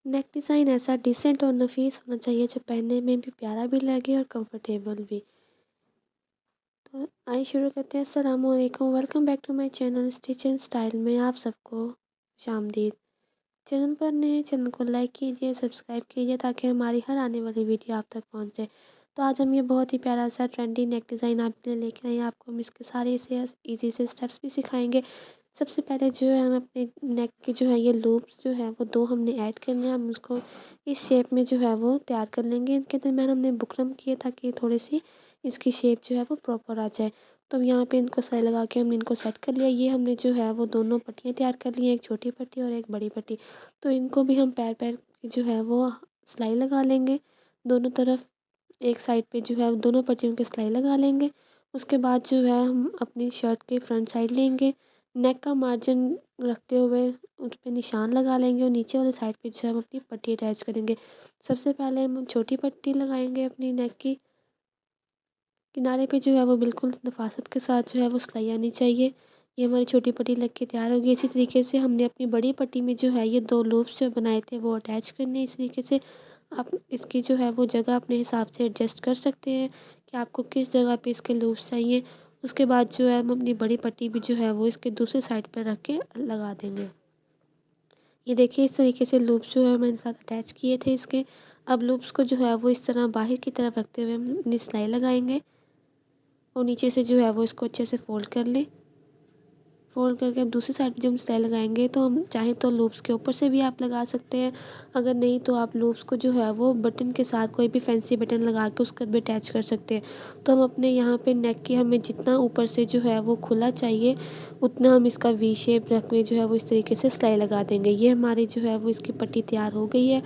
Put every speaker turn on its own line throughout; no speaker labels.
नेक design ऐसा decent और नफीस होना चाहिए जो पहनने में भी प्यारा भी लगे और कंफर्टेबल भी। तो आइए शुरू करते हैं। अस्सलाम वालेकुम, welcome back to my channel stitch and style में आप सबको खुशामदीद। चैनल पर नए हैं, चैनल को लाइक कीजिए, सब्सक्राइब कीजिए ताकि हमारी हर आने वाली वीडियो आप तक पहुंचे। तो आज हम ये बहुत ही प्यारा सा ट्रेंडी नेक डिज़ाइन आपके लिए लेकर आए हैं। आपको हम इसके सारे से ईज़ी से स्टेप्स भी सिखाएंगे। सबसे पहले जो है हम अपने नेक के जो है ये लूप्स जो है वो 2 हमने ऐड करने हैं। हम उसको इस शेप में जो है वो तैयार कर लेंगे। इनके दरमियान हमने बुकरम किए ताकि थोड़ी-सी इसकी शेप जो है वो प्रॉपर आ जाए। तो यहाँ पे इनको सिलाई लगा के हमने इनको सेट कर लिया। ये हमने जो है वो दोनों पट्टियाँ तैयार कर ली हैं, एक छोटी पट्टी और एक बड़ी पट्टी। तो इनको भी हम पैर-पैर की जो है वो सिलाई लगा लेंगे। दोनों तरफ एक साइड पे जो है दोनों पट्टियों की सिलाई लगा लेंगे। उसके बाद जो है हम अपनी शर्ट के फ्रंट साइड लेंगे, नेक का मार्जिन रखते हुए उस पे निशान लगा लेंगे और नीचे वाली साइड पे जो है हम अपनी पट्टी अटैच करेंगे। सबसे पहले हम छोटी पट्टी लगाएंगे अपनी नेक की, किनारे पे जो है वो बिल्कुल नफ़ासत के साथ जो है वो सिलाई आनी चाहिए। ये हमारी छोटी पट्टी लग के तैयार होगी। इसी तरीके से हमने अपनी बड़ी पट्टी में जो है ये 2 लूप्स जो बनाए थे वो अटैच करने हैं। इस तरीके से आप इसकी जो है वो जगह अपने हिसाब से एडजस्ट कर सकते हैं कि आपको किस जगह पे इसके लूप्स चाहिए। उसके बाद जो है हम अपनी बड़ी पट्टी भी जो है वो इसके दूसरी साइड पर रख के लगा देंगे। ये देखिए इस तरीके से लूप्स जो है मैंने साथ अटैच किए थे इसके। अब लूप्स को जो है वो इस तरह बाहर की तरफ रखते हुए हम अपनी सिलाई लगाएँगे और नीचे से जो है वो इसको अच्छे से फ़ोल्ड कर लें। फ़ोल्ड करके अब दूसरी साइड जब हम सिलाई लगाएँगे तो हम चाहें तो लूप्स के ऊपर से भी आप लगा सकते हैं। अगर नहीं तो आप लूप्स को जो है वो बटन के साथ कोई भी फैंसी बटन लगा के उसके भी अटैच कर सकते हैं। तो हम अपने यहाँ पे नेक की हमें जितना ऊपर से जो है वो खुला चाहिए उतना हम इसका वी शेप रख के जो है वो इस तरीके से सिलाई लगा देंगे। ये हमारी जो है वो इसकी पट्टी तैयार हो गई है।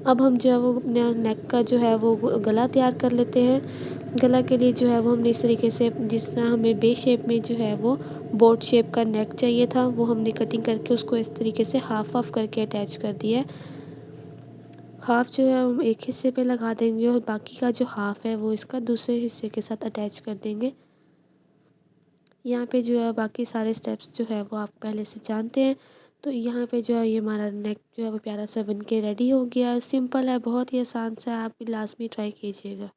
अब हम जो है वो अपने नेक का जो है वो गला तैयार कर लेते हैं। गला के लिए जो है वो हमने इस तरीके से जिस तरह हमें बे शेप में जो है वो बोट शेप का नेक चाहिए था वो हमने कटिंग करके उसको इस तरीके से हाफ हाफ करके अटैच कर दिया है। हाफ जो है हम एक हिस्से पे लगा देंगे और बाकी का जो हाफ है वो इसका दूसरे हिस्से के साथ अटैच कर देंगे। यहाँ पे जो है बाकी सारे स्टेप्स जो है वो आप पहले से जानते हैं। तो यहाँ पे जो है ये हमारा नेक जो है वो प्यारा सा बन के रेडी हो गया। सिंपल है, बहुत ही आसान सा है, आप भी लाज़मी ट्राई कीजिएगा।